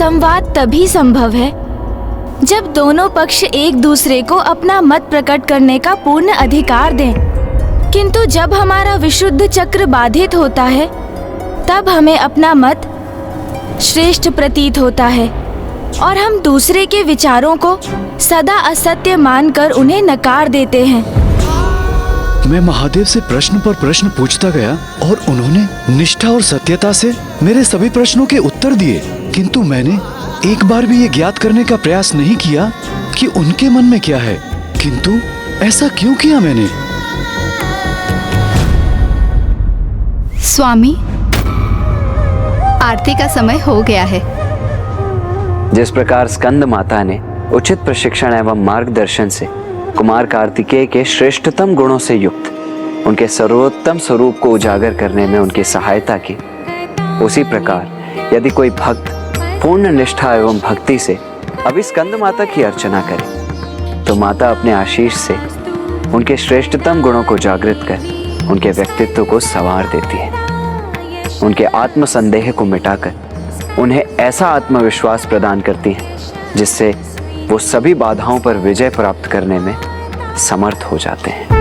संवाद तभी संभव है जब दोनों पक्ष एक दूसरे को अपना मत प्रकट करने का पूर्ण अधिकार दें। किंतु जब हमारा विशुद्ध चक्र बाधित होता है तब हमें अपना मत श्रेष्ठ प्रतीत होता है और हम दूसरे के विचारों को सदा असत्य मानकर उन्हें नकार देते हैं। मैं महादेव से प्रश्न पर प्रश्न पूछता गया और उन्होंने निष्ठा और सत्यता से मेरे सभी प्रश्नों के उत्तर दिए, किंतु मैंने एक बार भी ये ज्ञात करने का प्रयास नहीं किया कि उनके मन में क्या है। किंतु ऐसा क्यों किया मैंने? स्वामी, आरती का समय हो गया है। जिस प्रकार स्कंद माता ने उचित प्रशिक्षण एवं मार्गदर्शन से कुमार कार्तिकेय के श्रेष्ठतम गुणों से युक्त उनके सर्वोत्तम स्वरूप को उजागर करने में उनकी सहायता की, उसी प्रकार यदि कोई भक्त पूर्ण निष्ठा एवं भक्ति से अभी स्कंद माता की अर्चना करे तो माता अपने आशीष से उनके श्रेष्ठतम गुणों को जागृत कर उनके व्यक्तित्व को संवार देती है, उनके आत्मसंदेह को मिटाकर उन्हें ऐसा आत्मविश्वास प्रदान करती है जिससे वो सभी बाधाओं पर विजय प्राप्त करने में समर्थ हो जाते हैं।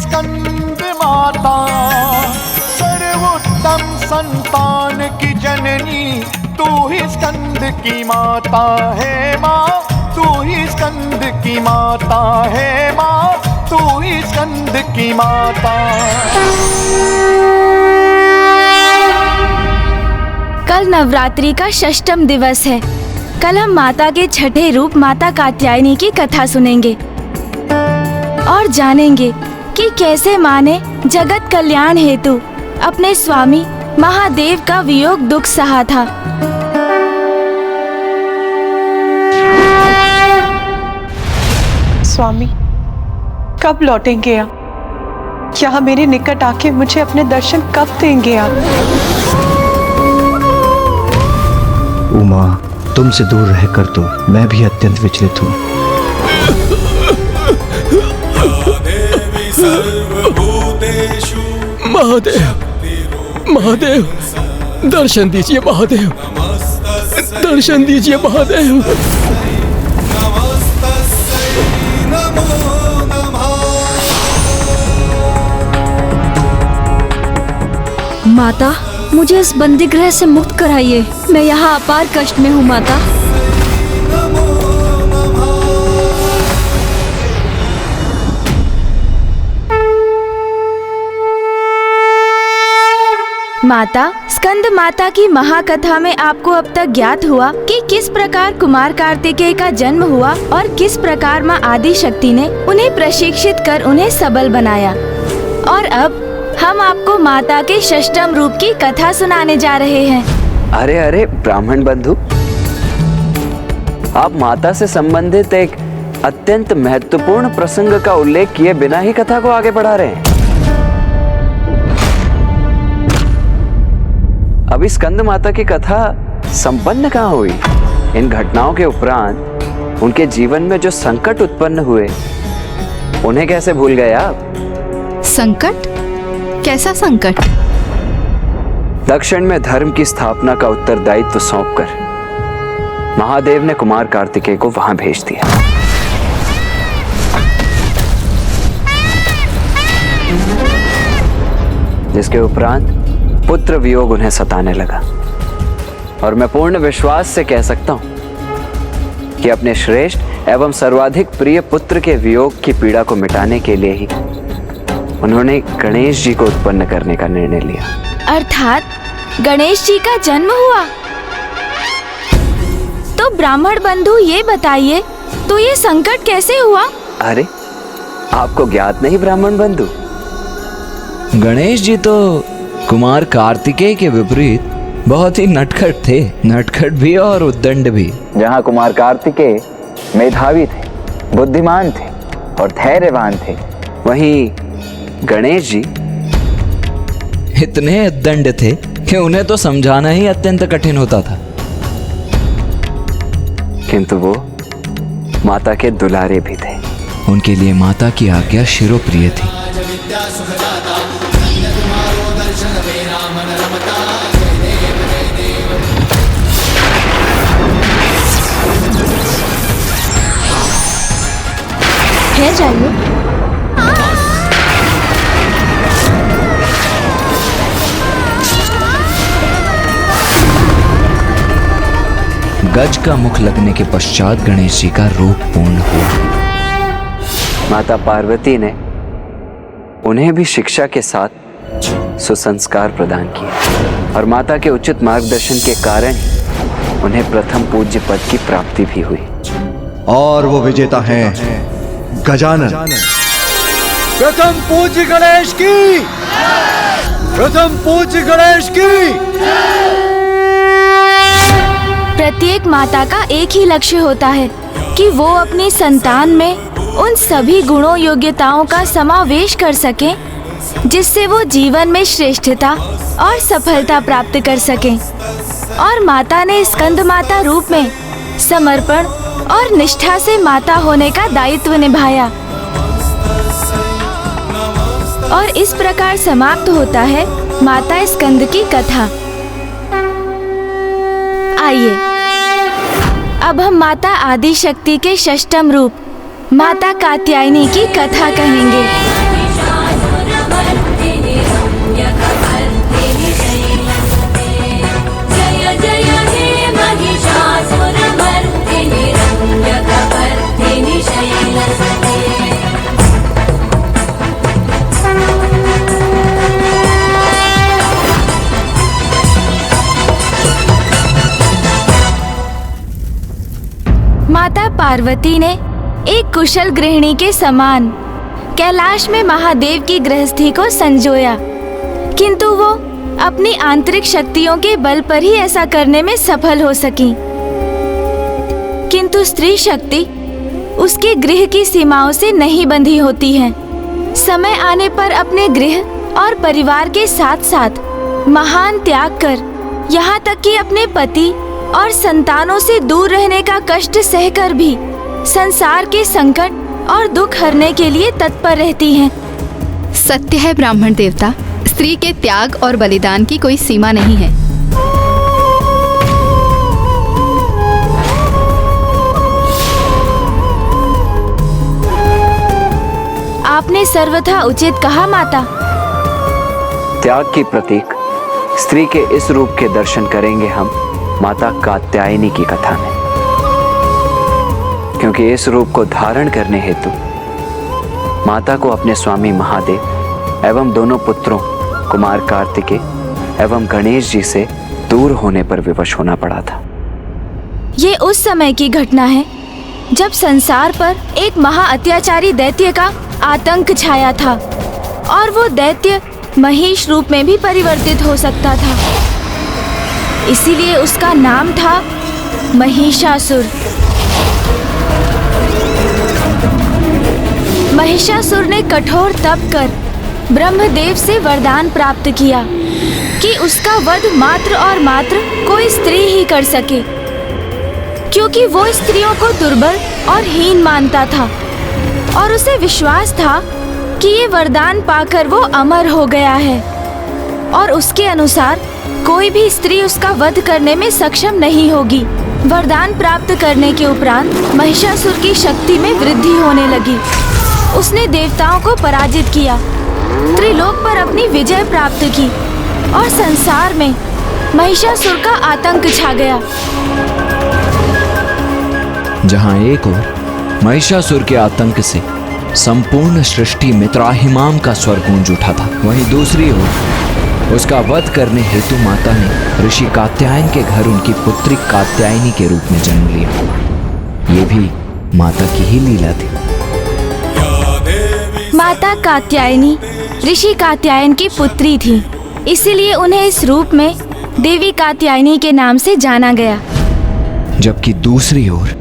स्कंद माता सर्वोत्तम संतान की जननी, तू ही स्कंद की माता है माँ, तू ही स्कंद की माता है माँ, तू ही स्कंद की माता। कल नवरात्रि का षष्ठम दिवस है। कल हम माता के छठे रूप माता कात्यायनी की कथा सुनेंगे और जानेंगे कि कैसे माँ ने जगत कल्याण हेतु अपने स्वामी महादेव का वियोग दुख सहा था। स्वामी कब लौटेंगे आप? यहाँ मेरे निकट आके मुझे अपने दर्शन कब देंगे आप? उमा, तुमसे दूर रहकर तो मैं भी अत्यंत विचलित हूँ। महादेव, महादेव, दर्शन दीजिए महादेव, दर्शन दीजिए महादेव। माता, मुझे इस बंदी गृह से मुक्त कराइए। मैं यहाँ अपार कष्ट में हूँ माता। माता, स्कंद माता की महाकथा में आपको अब तक ज्ञात हुआ कि किस प्रकार कुमार कार्तिकेय का जन्म हुआ और किस प्रकार माँ आदि शक्ति ने उन्हें प्रशिक्षित कर उन्हें सबल बनाया। और अब हम आपको माता के षष्ठम रूप की कथा सुनाने जा रहे हैं। अरे अरे ब्राह्मण बंधु, आप माता से संबंधित एक अत्यंत महत्वपूर्ण प्रसंग का उल्लेख किए बिना ही कथा को आगे बढ़ा रहे हैं। अभी स्कंद माता की कथा संपन्न कहाँ हुई? इन घटनाओं के उपरांत उनके जीवन में जो संकट उत्पन्न हुए उन्हें कैसे भूल गए आप? संकट? कैसा संकट? दक्षिण में धर्म की स्थापना का उत्तरदायित्व सौंपकर महादेव ने कुमार कार्तिकेय को वहां भेज दिया। जिसके उपरांत पुत्र वियोग उन्हें सताने लगा और मैं पूर्ण विश्वास से कह सकता हूं कि अपने श्रेष्ठ एवं सर्वाधिक प्रिय पुत्र के वियोग की पीड़ा को मिटाने के लिए ही उन्होंने गणेश जी को उत्पन्न करने का निर्णय लिया। अर्थात गणेश जी का जन्म हुआ। तो ब्राह्मण बंधु ये बताइए, तो ये संकट कैसे हुआ? अरे आपको ज्ञात नहीं ब्राह्मण बंधु? गणेश जी तो कुमार कार्तिकेय के विपरीत बहुत ही नटखट थे, नटखट भी और उद्दंड भी। जहाँ कुमार कार्तिकेय मेधावी थे, बुद्धिमान थे और धैर्यवान थे, वहीं गणेश जी इतने उद्दंड थे कि उन्हें तो समझाना ही अत्यंत कठिन होता था। किंतु वो माता के दुलारे भी थे। उनके लिए माता की आज्ञा शिरोप्रिय थी। है जाइए। गज का मुख लगने के पश्चात गणेश जी का रूप पूर्ण हुआ। माता पार्वती ने उन्हें भी शिक्षा के साथ सुसंस्कार प्रदान किए और माता के उचित मार्गदर्शन के कारण ही उन्हें प्रथम पूज्य पद की प्राप्ति भी हुई। और वो विजेता हैं गजानन। प्रथम पूज्य गणेश की, प्रथम पूज्य गणेश की। प्रत्येक माता का एक ही लक्ष्य होता है कि वो अपनी संतान में उन सभी गुणों योग्यताओं का समावेश कर सके जिससे वो जीवन में श्रेष्ठता और सफलता प्राप्त कर सके। और माता ने स्कंद माता रूप में समर्पण और निष्ठा से माता होने का दायित्व निभाया। और इस प्रकार समाप्त होता है माता स्कंद की कथा। आइए अब हम माता आदि शक्ति के षष्ठम रूप माता कात्यायनी की कथा कहेंगे। माता पार्वती ने एक कुशल गृहिणी के समान कैलाश में महादेव की गृहस्थी को संजोया, किंतु वो अपनी आंतरिक शक्तियों के बल पर ही ऐसा करने में सफल हो सकी। किंतु स्त्री शक्ति उसके गृह की सीमाओं से नहीं बंधी होती है। समय आने पर अपने गृह और परिवार के साथ साथ महान त्याग कर, यहाँ तक कि अपने पति और संतानों से दूर रहने का कष्ट सहकर भी संसार के संकट और दुख हरने के लिए तत्पर रहती हैं। सत्य है ब्राह्मण देवता, स्त्री के त्याग और बलिदान की कोई सीमा नहीं है। आपने सर्वथा उचित कहा माता। त्याग की प्रतीक स्त्री के इस रूप के दर्शन करेंगे हम माता कात्यायनी की कथा में, क्योंकि इस रूप को धारण करने हेतु माता को अपने स्वामी महादेव एवं दोनों पुत्रों कुमार कार्तिकेय एवं गणेश जी से दूर होने पर विवश होना पड़ा था। ये उस समय की घटना है जब संसार पर एक महा अत्याचारी दैत्य का आतंक छाया था और वो दैत्य महिष रूप में भी परिवर्तित हो सकता था। इसीलिए उसका नाम था महिषासुर। महिषासुर ने कठोर तप कर ब्रह्मदेव से वरदान प्राप्त किया कि उसका वध मात्र और मात्र कोई स्त्री ही कर सके। क्योंकि वो स्त्रियों को दुर्बल और हीन मानता था और उसे विश्वास था कि ये वरदान पाकर वो अमर हो गया है और उसके अनुसार कोई भी स्त्री उसका वध करने में सक्षम नहीं होगी। वरदान प्राप्त करने के उपरांत महिषासुर की शक्ति में वृद्धि होने लगी। उसने देवताओं को पराजित किया, त्रिलोक पर अपनी विजय प्राप्त की और संसार में महिषासुर का आतंक छा गया। जहां एक ओर महिषासुर के आतंक से संपूर्ण सृष्टि में त्राहिमाम का स्वर गूंज उठा था, वहीं दूसरी ओर उसका वध करने हेतु माता ने ऋषि कात्यायन के घर उनकी पुत्री कात्यायनी के रूप में जन्म लिया। ये भी माता की ही लीला थी। माता कात्यायनी ऋषि कात्यायन की पुत्री थी, इसीलिए उन्हें इस रूप में देवी कात्यायनी के नाम से जाना गया। जबकि दूसरी ओर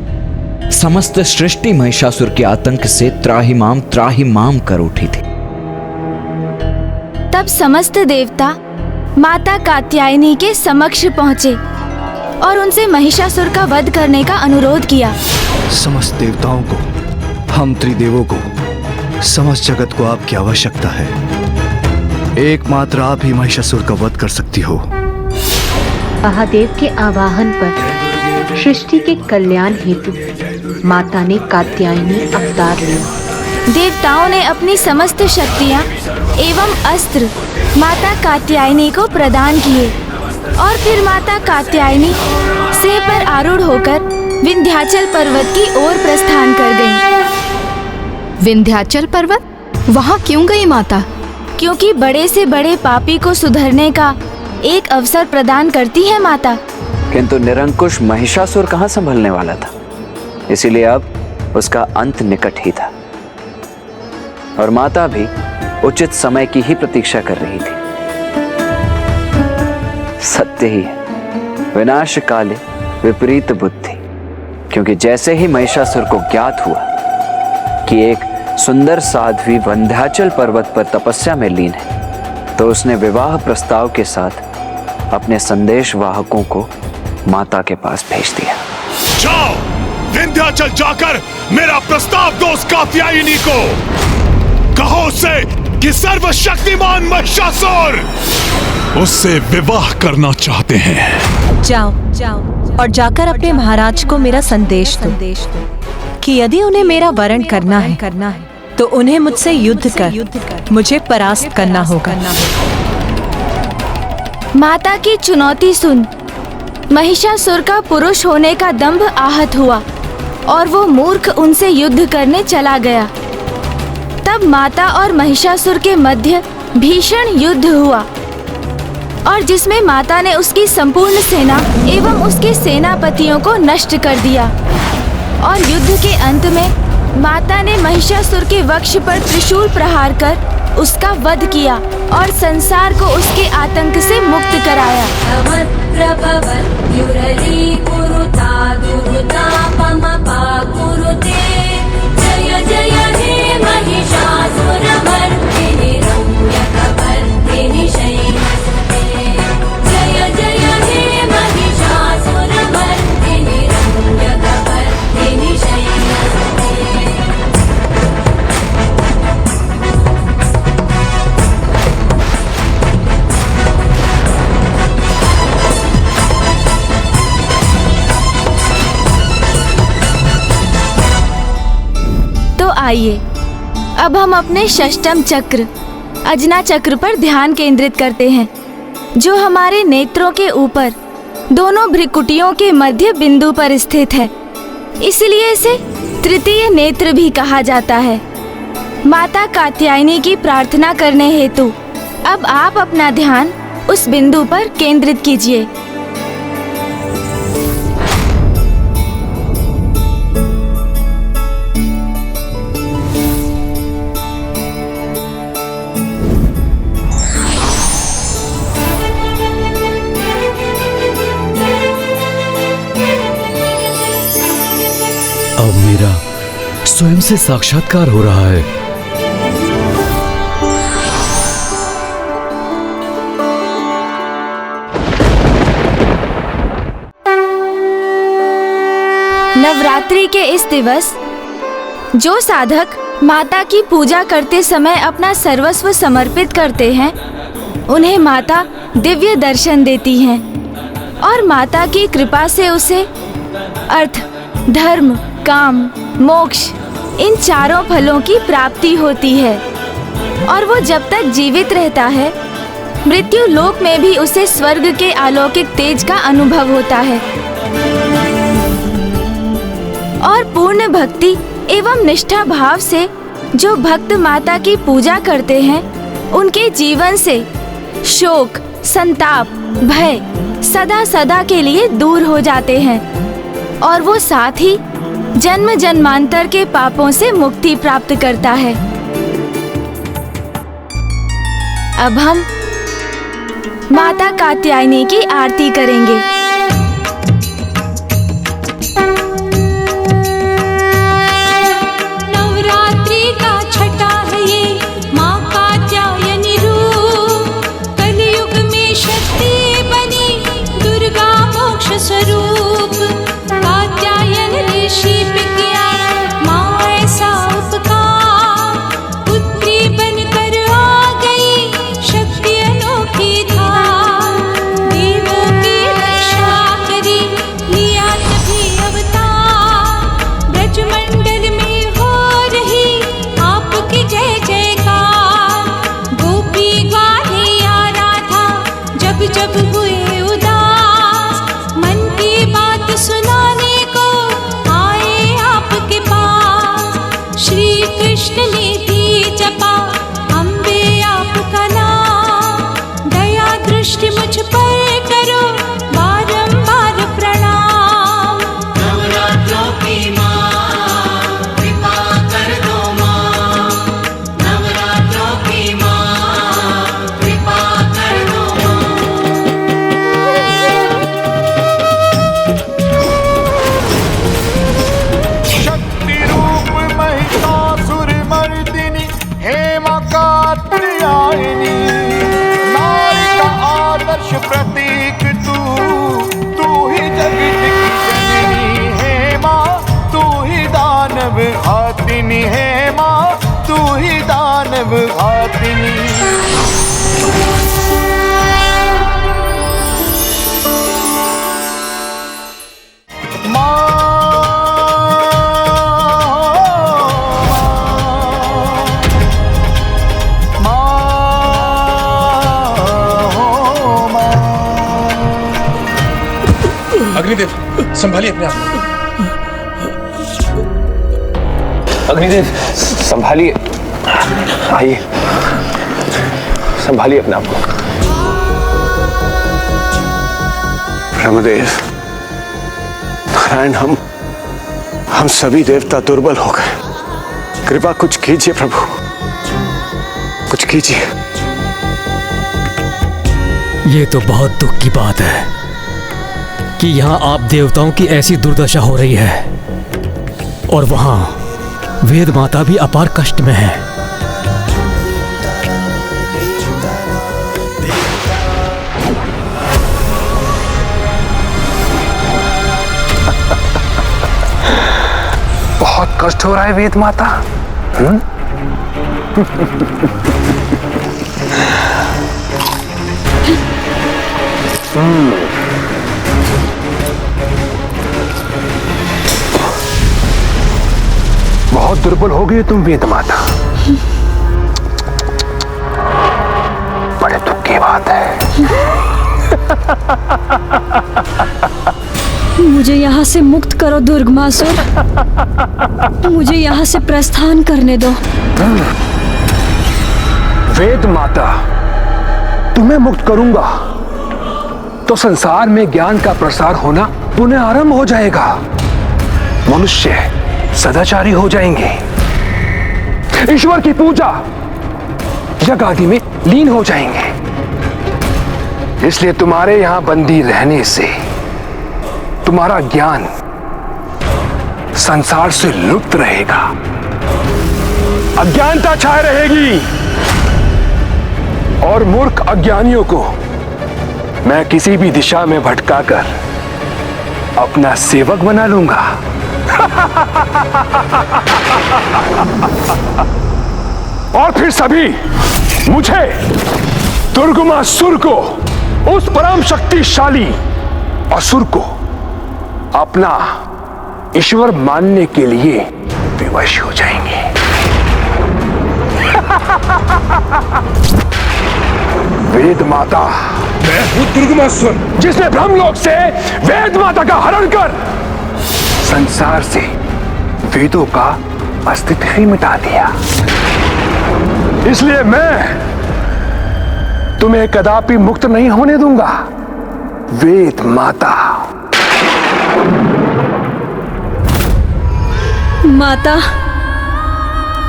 समस्त सृष्टि महिषासुर के आतंक से त्राहिमाम त्राहिमाम कर उठी थी। तब समस्त देवता माता कात्यायनी के समक्ष पहुँचे और उनसे महिषासुर का वध करने का अनुरोध किया। समस्त देवताओं को, हम त्रिदेवों को, समस्त जगत को आपकी आवश्यकता है। एकमात्र आप ही महिषासुर का वध कर सकती हो। महादेव के आवाहन पर सृष्टि के कल्याण हेतु माता ने कात्यायनी अवतार लिया। देवताओं ने अपनी समस्त शक्तियाँ एवं अस्त्र माता कात्यायनी को प्रदान किए और फिर माता कात्यायनी सिंह पर आरूढ़ होकर विंध्याचल पर्वत की ओर प्रस्थान कर गईं। विंध्याचल पर्वत? वहाँ क्यों गई माता? क्योंकि बड़े से बड़े पापी को सुधरने का एक अवसर प्रदान करती है माता। किंतु निरंकुश महिषासुर कहाँ संभलने वाला था, इसीलिए अब उसका अंत निकट ही था और माता भी उचित समय की ही प्रतीक्षा कर रही थी। सत्य ही है, विनाश काले विपरीत बुद्धि। क्योंकि जैसे ही महिषासुर को ज्ञात हुआ कि एक सुंदर साध्वी विंध्याचल पर्वत पर तपस्या में लीन है, तो उसने विवाह प्रस्ताव के साथ अपने संदेश वाहकों को माता के पास भेज दिया। जाओ, विंध्याचल जाकर मेरा प्रस्ताव दो उस कात्यायनी को। कहो उससे कि सर्वशक्तिमान महिषासुर उससे विवाह करना चाहते हैं। जाओ और जाकर अपने महाराज को मेरा संदेश दो कि यदि उन्हें मेरा वरण करना है तो उन्हें मुझसे युद्ध कर मुझे परास्त करना होगा। माता की चुनौती सुन महिषासुर का पुरुष होने का दंभ आहत हुआ और वो मूर्ख उनसे युद्ध करने चला गया। तब माता और महिषासुर के मध्य भीषण युद्ध हुआ और जिसमें माता ने उसकी संपूर्ण सेना एवं उसके सेनापतियों को नष्ट कर दिया और युद्ध के अंत में माता ने महिषासुर के वक्ष पर त्रिशूल प्रहार कर उसका वध किया और संसार को उसके आतंक से मुक्त कराया। जय जय हे महिषासुरमर्दिनि रम्यकपर्दिनि शैलसुते। जय जय हे महिषासुरमर्दिनि रम्यकपर्दिनि शैलसुते। तो आइए अब हम अपने षष्टम चक्र अजना चक्र पर ध्यान केंद्रित करते हैं, जो हमारे नेत्रों के ऊपर दोनों भ्रिकुटियों के मध्य बिंदु पर स्थित है। इसलिए इसे तृतीय नेत्र भी कहा जाता है। माता कात्यायनी की प्रार्थना करने हेतु अब आप अपना ध्यान उस बिंदु पर केंद्रित कीजिए। अब मेरा स्वयं से साक्षात्कार हो रहा है। नवरात्रि के इस दिवस जो साधक माता की पूजा करते समय अपना सर्वस्व समर्पित करते हैं, उन्हें माता दिव्य दर्शन देती हैं और माता की कृपा से उसे अर्थ, धर्म, काम, मोक्ष इन चारों फलों की प्राप्ति होती है। और वो जब तक जीवित रहता है, मृत्यु लोक में भी उसे स्वर्ग के अलौकिक तेज का अनुभव होता है। और पूर्ण भक्ति एवं निष्ठा भाव से जो भक्त माता की पूजा करते हैं, उनके जीवन से शोक, संताप, भय सदा सदा के लिए दूर हो जाते हैं और वो साथ ही जन्म जन्मांतर के पापों से मुक्ति प्राप्त करता है। अब हम माता कात्यायनी की आरती करेंगे। नवरात्रि का छठा है ये माँ कात्यायनी रूप, कलयुग में शक्ति बनी दुर्गा मोक्ष स्वरूप। कात्यायन ऋषि पे किया माँ ऐसा उपकार, पुत्री बनकर आ गई शक्ति अनोखी धाम। देवों की रक्षा करी लिया तभी अवतार, ब्रजमंडल में हो रही आपकी जय जयकार। गोपी गाने आ रहा था जब जब हुए उदास, मन की बात सुनाने को आए आपके पास। श्री कृष्ण ने भी जपा अम्बे आपका नाम, दया दृष्टि मुझ पर करो बारंबार प्रणाम। नवरात्रों की माँ कृपा कर दो माँ, नवरात्रों की माँ कृपा कर दो शक्ति रूप महिषासुर मर्दिनी हे मां कात्यायनी। नारी का आदर्श प्रतीक तू ही जगत की जननी हे मां, तू ही दानव घातिनी हे मां, तू ही दानव घातिनी। अग्निदेव, संभालिए अपने आप को। अग्निदेव संभालिए, आइए संभालिए अपने आप को। ब्रह्मदेव, नारायण, हम सभी देवता दुर्बल हो गए। कृपा कुछ कीजिए प्रभु, कुछ कीजिए। ये तो बहुत दुख की बात है कि यहाँ आप देवताओं की ऐसी दुर्दशा हो रही है और वहां वेद माता भी अपार कष्ट में है। बहुत कष्ट हो रहा है वेद माता। बहुत दुर्बल हो गई तुम वेद माता, बड़े दुख की बात है। मुझे यहाँ से मुक्त करो दुर्गमासुर, मुझे यहाँ से प्रस्थान करने दो। वेद माता, तुम्हें मुक्त करूंगा तो संसार में ज्ञान का प्रसार होना पुनः आरंभ हो जाएगा। मनुष्य सदाचारी हो जाएंगे, ईश्वर की पूजा जग आदि में लीन हो जाएंगे। इसलिए तुम्हारे यहां बंदी रहने से तुम्हारा ज्ञान संसार से लुप्त रहेगा, अज्ञानता छाए रहेगी और मूर्ख अज्ञानियों को मैं किसी भी दिशा में भटकाकर अपना सेवक बना लूंगा। और फिर सभी मुझे दुर्गमासुर को, उस परम शक्तिशाली असुर को अपना ईश्वर मानने के लिए विवश हो जाएंगे। वेद माता, मैं हूं दुर्गमासुर, जिसने ब्रह्मलोक से वेद माता का हरण कर संसार से वेदों का अस्तित्व ही मिटा दिया। इसलिए मैं तुम्हें कदापि मुक्त नहीं होने दूंगा। वेद माता। माता,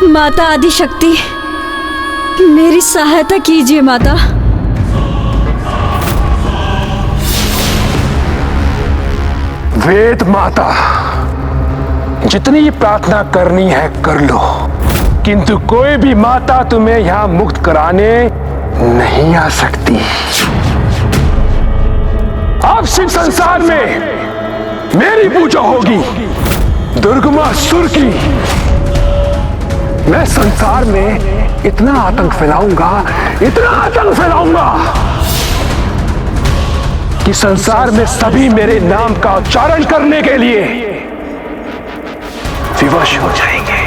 माता आदिशक्ति, मेरी सहायता कीजिए माता। वेद माता, जितनी प्रार्थना करनी है कर लो, किंतु कोई भी माता तुम्हें यहां मुक्त कराने नहीं आ सकती। अब सिर्फ संसार में मेरी पूजा होगी, दुर्गमासुर की। मैं संसार में इतना आतंक फैलाऊंगा, इतना आतंक फैलाऊंगा कि संसार में सभी मेरे नाम का उच्चारण करने के लिए विवश हो जाएंगे।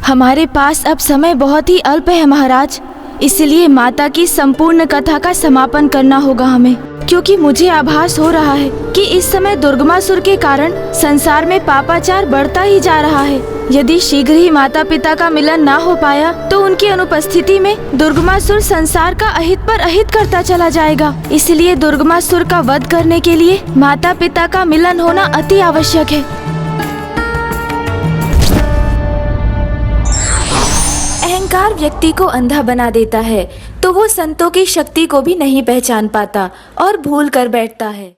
हमारे पास अब समय बहुत ही अल्प है महाराज, इसलिए माता की संपूर्ण कथा का समापन करना होगा हमें, क्योंकि मुझे आभास हो रहा है कि इस समय दुर्गमासुर के कारण संसार में पापाचार बढ़ता ही जा रहा है। यदि शीघ्र ही माता पिता का मिलन ना हो पाया तो उनकी अनुपस्थिति में दुर्गमासुर संसार का अहित पर अहित करता चला जाएगा। इसलिए दुर्गमासुर का वध करने के लिए माता पिता का मिलन होना अति आवश्यक है। अहंकार व्यक्ति को अंधा बना देता है, तो वो संतों की शक्ति को भी नहीं पहचान पाता और भूल कर बैठता है।